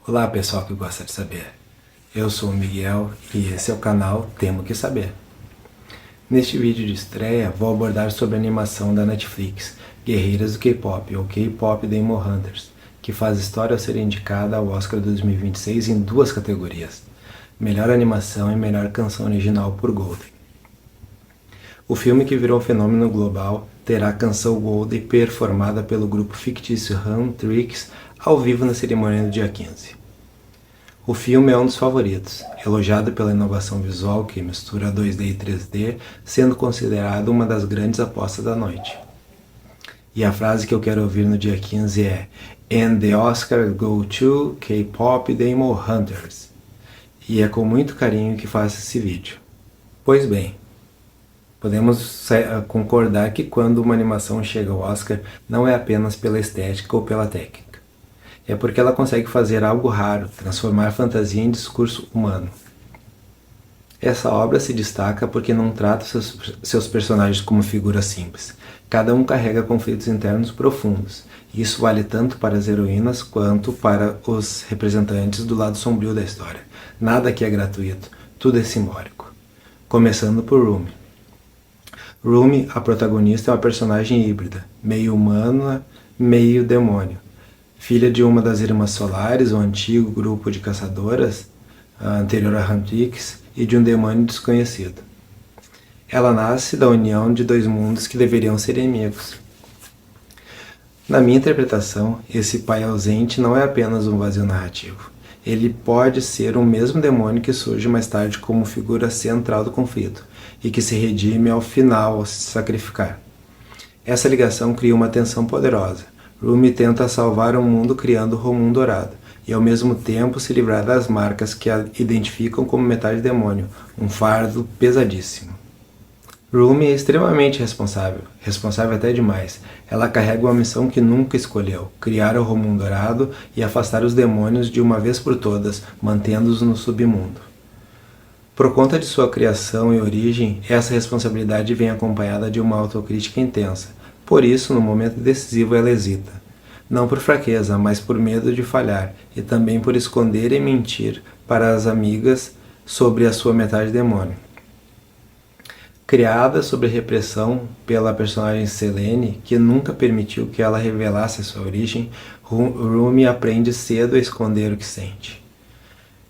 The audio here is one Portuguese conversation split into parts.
Olá pessoal que gosta de saber, eu sou o Miguel e esse é o canal Temo Que Saber. Neste vídeo de estreia vou abordar sobre a animação da Netflix, Guerreiras do K-Pop ou K-Pop Demon Hunters, que faz história ao ser indicada ao Oscar 2026 em duas categorias, Melhor Animação e Melhor Canção Original por Golden. O filme, que virou fenômeno global, terá a canção Golden performada pelo grupo fictício Huntrix ao vivo na cerimônia do dia 15. O filme é um dos favoritos, elogiado pela inovação visual que mistura 2D e 3D, sendo considerado uma das grandes apostas da noite. E a frase que eu quero ouvir no dia 15 é "And the Oscar go to K-Pop Demon Hunters". E é com muito carinho que faço esse vídeo. Pois bem, podemos concordar que quando uma animação chega ao Oscar, não é apenas pela estética ou pela técnica. É porque ela consegue fazer algo raro, transformar fantasia em discurso humano. Essa obra se destaca porque não trata seus personagens como figuras simples. Cada um carrega conflitos internos profundos, e isso vale tanto para as heroínas quanto para os representantes do lado sombrio da história. Nada aqui é gratuito, tudo é simbólico. Começando por Rumi. Rumi, a protagonista, é uma personagem híbrida, meio humana, meio demônio. Filha de uma das Irmãs Solares, o antigo grupo de caçadoras, anterior a Huntrix, e de um demônio desconhecido. Ela nasce da união de dois mundos que deveriam ser inimigos. Na minha interpretação, esse pai ausente não é apenas um vazio narrativo. Ele pode ser o mesmo demônio que surge mais tarde como figura central do conflito, e que se redime ao final ao se sacrificar. Essa ligação cria uma tensão poderosa. Rumi tenta salvar o mundo criando o Romun Dourado, e ao mesmo tempo se livrar das marcas que a identificam como metade demônio, um fardo pesadíssimo. Rumi é extremamente responsável até demais. Ela carrega uma missão que nunca escolheu, criar o Romun Dourado e afastar os demônios de uma vez por todas, mantendo-os no submundo. Por conta de sua criação e origem, essa responsabilidade vem acompanhada de uma autocrítica intensa. Por isso, no momento decisivo, ela hesita. Não por fraqueza, mas por medo de falhar, e também por esconder e mentir para as amigas sobre a sua metade demônio. Criada sob repressão pela personagem Selene, que nunca permitiu que ela revelasse a sua origem, Rumi aprende cedo a esconder o que sente.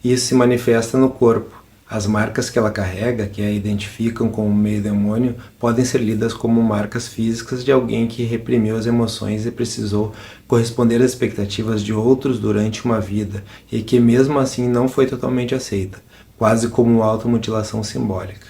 Isso se manifesta no corpo. As marcas que ela carrega, que a identificam como meio demônio, podem ser lidas como marcas físicas de alguém que reprimiu as emoções e precisou corresponder às expectativas de outros durante uma vida, e que mesmo assim não foi totalmente aceita, quase como uma automutilação simbólica.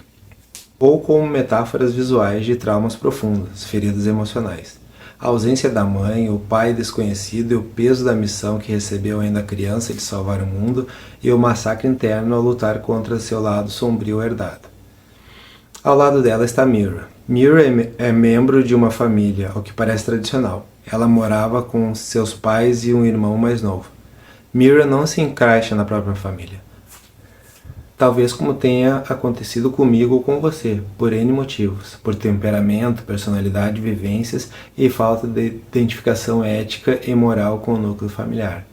Ou como metáforas visuais de traumas profundos, feridas emocionais. A ausência da mãe, o pai desconhecido e o peso da missão que recebeu ainda criança de salvar o mundo, e o massacre interno ao lutar contra seu lado sombrio herdado. Ao lado dela está Mira. Mira é membro de uma família, ao que parece tradicional. Ela morava com seus pais e um irmão mais novo. Mira não se encaixa na própria família. Talvez como tenha acontecido comigo ou com você, por N motivos, por temperamento, personalidade, vivências e falta de identificação ética e moral com o núcleo familiar.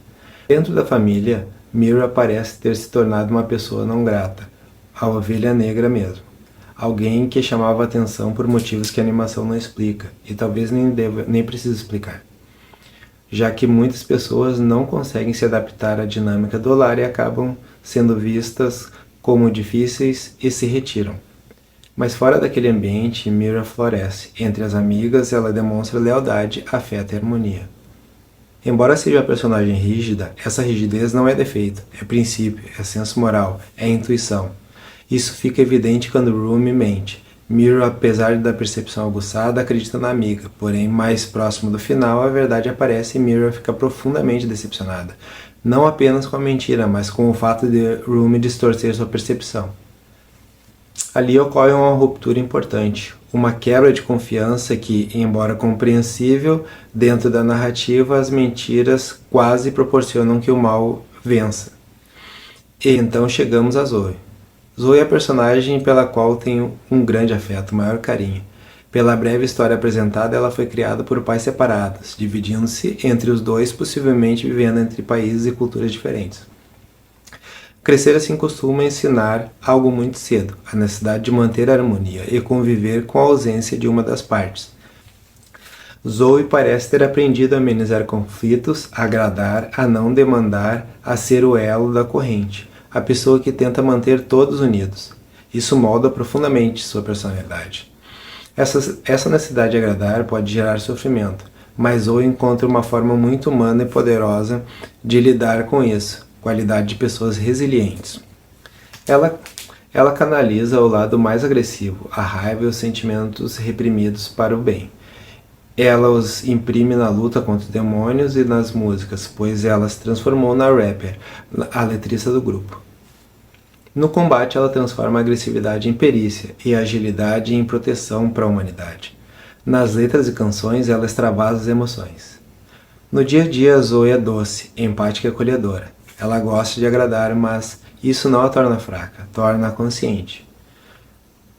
Dentro da família, Mira parece ter se tornado uma pessoa não grata, a ovelha negra mesmo. Alguém que chamava atenção por motivos que a animação não explica, e talvez nem precise explicar. Já que muitas pessoas não conseguem se adaptar à dinâmica do lar e acabam sendo vistas como difíceis e se retiram. Mas fora daquele ambiente, Mira floresce. Entre as amigas, ela demonstra lealdade, afeto e harmonia. Embora seja uma personagem rígida, essa rigidez não é defeito, é princípio, é senso moral, é intuição. Isso fica evidente quando Rumi mente. Mira, apesar da percepção aguçada, acredita na amiga, porém, mais próximo do final, a verdade aparece e Mira fica profundamente decepcionada. Não apenas com a mentira, mas com o fato de Rumi distorcer sua percepção. Ali ocorre uma ruptura importante, uma quebra de confiança que, embora compreensível, dentro da narrativa as mentiras quase proporcionam que o mal vença. E então chegamos a Zoe. Zoe é a personagem pela qual tenho um grande afeto, maior carinho. Pela breve história apresentada, ela foi criada por pais separados, dividindo-se entre os dois, possivelmente vivendo entre países e culturas diferentes. Crescer assim costuma ensinar algo muito cedo, a necessidade de manter a harmonia e conviver com a ausência de uma das partes. Zoe parece ter aprendido a amenizar conflitos, a agradar, a não demandar, a ser o elo da corrente, a pessoa que tenta manter todos unidos. Isso molda profundamente sua personalidade. Essa necessidade de agradar pode gerar sofrimento, mas Zoe encontra uma forma muito humana e poderosa de lidar com isso, qualidade de pessoas resilientes. Ela canaliza o lado mais agressivo, a raiva e os sentimentos reprimidos para o bem. Ela os imprime na luta contra os demônios e nas músicas, pois ela se transformou na rapper, a letrista do grupo. No combate, ela transforma a agressividade em perícia e a agilidade em proteção para a humanidade. Nas letras e canções, ela extravasa as emoções. No dia a dia, a Zoe é doce, empática e acolhedora. Ela gosta de agradar, mas isso não a torna fraca, torna-a consciente.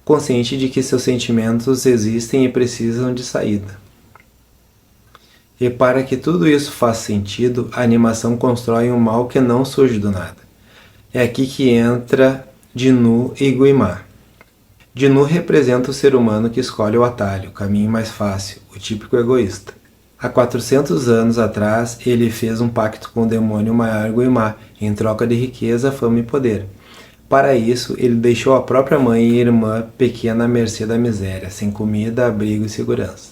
Consciente de que seus sentimentos existem e precisam de saída. E para que tudo isso faça sentido, a animação constrói um mal que não surge do nada. É aqui que entra Ji-Nu e Guimar. Ji-Nu representa o ser humano que escolhe o atalho, o caminho mais fácil, o típico egoísta. Há 400 anos atrás, ele fez um pacto com o demônio maior Guimar, em troca de riqueza, fama e poder. Para isso, ele deixou a própria mãe e irmã pequena à mercê da miséria, sem comida, abrigo e segurança.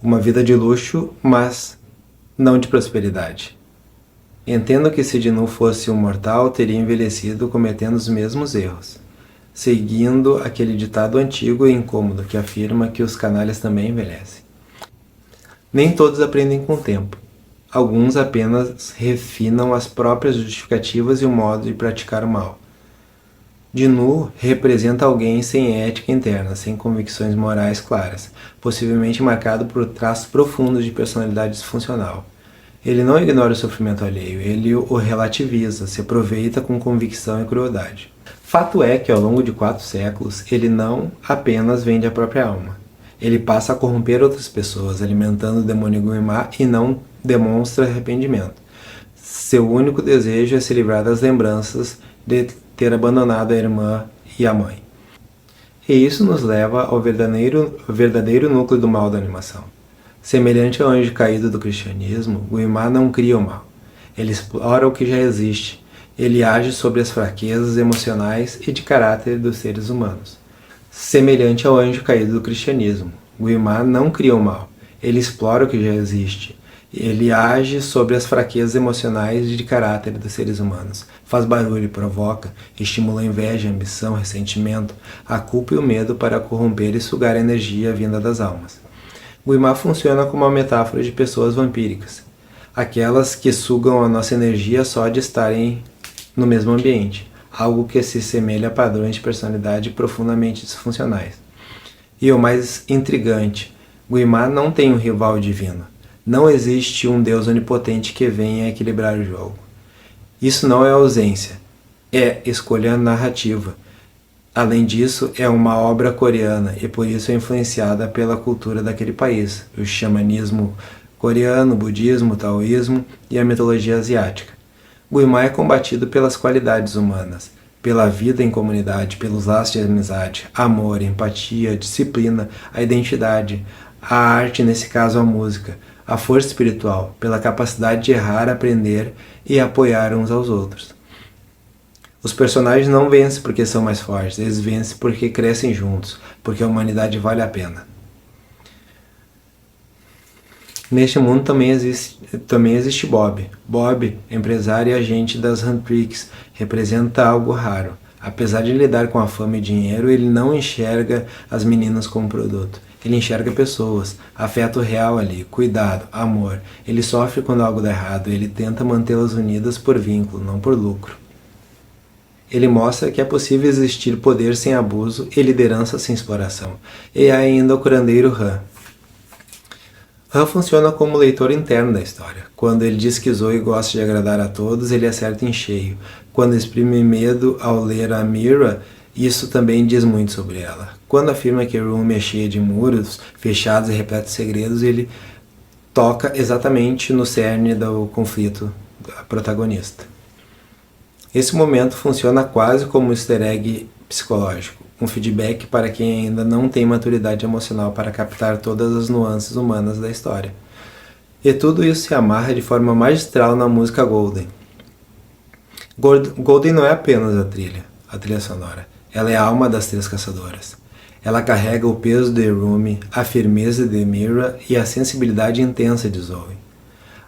Uma vida de luxo, mas não de prosperidade. Entendo que se Ji-Nu fosse um mortal, teria envelhecido cometendo os mesmos erros, seguindo aquele ditado antigo e incômodo que afirma que os canalhas também envelhecem. Nem todos aprendem com o tempo. Alguns apenas refinam as próprias justificativas e o modo de praticar o mal. Ji-Nu representa alguém sem ética interna, sem convicções morais claras, possivelmente marcado por traços profundos de personalidade disfuncional. Ele não ignora o sofrimento alheio, ele o relativiza, se aproveita com convicção e crueldade. Fato é que ao longo de 4 séculos, ele não apenas vende a própria alma. Ele passa a corromper outras pessoas, alimentando o demônio Guimar e não demonstra arrependimento. Seu único desejo é se livrar das lembranças de ter abandonado a irmã e a mãe. E isso nos leva ao verdadeiro núcleo do mal da animação. Semelhante ao anjo caído do cristianismo, Guimar não cria o mal. Ele explora o que já existe. Ele age sobre as fraquezas emocionais e de caráter dos seres humanos. Semelhante ao anjo caído do cristianismo, Guimar não cria o mal. Ele explora o que já existe. Ele age sobre as fraquezas emocionais e de caráter dos seres humanos. Faz barulho e provoca, estimula a inveja, a ambição, ressentimento, a culpa e o medo para corromper e sugar a energia vinda das almas. Guimar funciona como uma metáfora de pessoas vampíricas, aquelas que sugam a nossa energia só de estarem no mesmo ambiente, algo que se assemelha a padrões de personalidade profundamente disfuncionais. E o mais intrigante, Guimar não tem um rival divino. Não existe um Deus onipotente que venha equilibrar o jogo. Isso não é ausência, é escolha narrativa. Além disso, é uma obra coreana e por isso é influenciada pela cultura daquele país, o xamanismo coreano, o budismo, o taoísmo e a mitologia asiática. Guimar é combatido pelas qualidades humanas, pela vida em comunidade, pelos laços de amizade, amor, empatia, disciplina, a identidade, a arte, nesse caso a música, a força espiritual, pela capacidade de errar, aprender e apoiar uns aos outros. Os personagens não vencem porque são mais fortes, eles vencem porque crescem juntos, porque a humanidade vale a pena. Neste mundo também existe Bob. Bob, empresário e agente das Huntrix, representa algo raro. Apesar de lidar com a fama e dinheiro, ele não enxerga as meninas como produto. Ele enxerga pessoas, afeto real ali, cuidado, amor. Ele sofre quando algo dá errado, ele tenta mantê-las unidas por vínculo, não por lucro. Ele mostra que é possível existir poder sem abuso e liderança sem exploração. E há ainda o curandeiro Han. Han funciona como leitor interno da história. Quando ele diz que Zoe gosta de agradar a todos, ele acerta em cheio. Quando exprime medo ao ler a Mira Isso também diz muito sobre ela. Quando afirma que Rumi é cheia de muros fechados e repleto de segredos, ele toca exatamente no cerne do conflito da protagonista. Esse momento funciona quase como um easter egg psicológico, um feedback para quem ainda não tem maturidade emocional para captar todas as nuances humanas da história. E tudo isso se amarra de forma magistral na música Golden. Golden não é apenas a trilha sonora. Ela é a alma das Três Caçadoras. Ela carrega o peso de Rumi, a firmeza de Mira e a sensibilidade intensa de Zoe.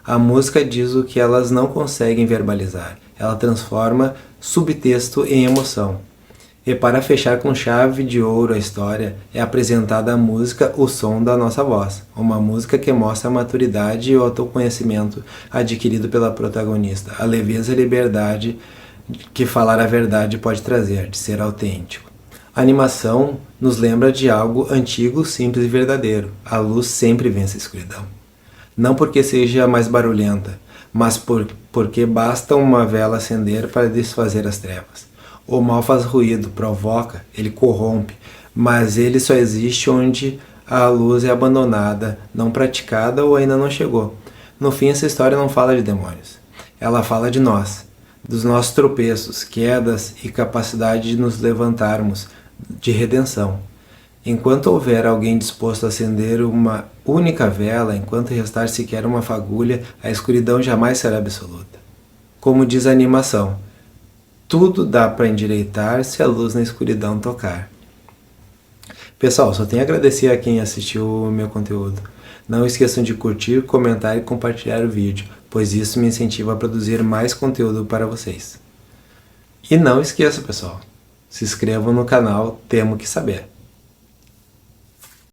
A música diz o que elas não conseguem verbalizar. Ela transforma subtexto em emoção. E para fechar com chave de ouro a história, é apresentada a música O Som da Nossa Voz, uma música que mostra a maturidade e o autoconhecimento adquirido pela protagonista, a leveza e liberdade que falar a verdade pode trazer, de ser autêntico. A animação nos lembra de algo antigo, simples e verdadeiro. A luz sempre vence a escuridão. Não porque seja mais barulhenta, mas porque basta uma vela acender para desfazer as trevas. O mal faz ruído, provoca, ele corrompe, mas ele só existe onde a luz é abandonada, não praticada ou ainda não chegou. No fim, essa história não fala de demônios. Ela fala de nós, dos nossos tropeços, quedas e capacidade de nos levantarmos, de redenção. Enquanto houver alguém disposto a acender uma única vela, enquanto restar sequer uma fagulha, a escuridão jamais será absoluta. Como diz a animação, tudo dá para endireitar se a luz na escuridão tocar. Pessoal, só tenho a agradecer a quem assistiu o meu conteúdo. Não esqueçam de curtir, comentar e compartilhar o vídeo, pois isso me incentiva a produzir mais conteúdo para vocês. E não esqueça, pessoal, se inscrevam no canal Temo Que Saber.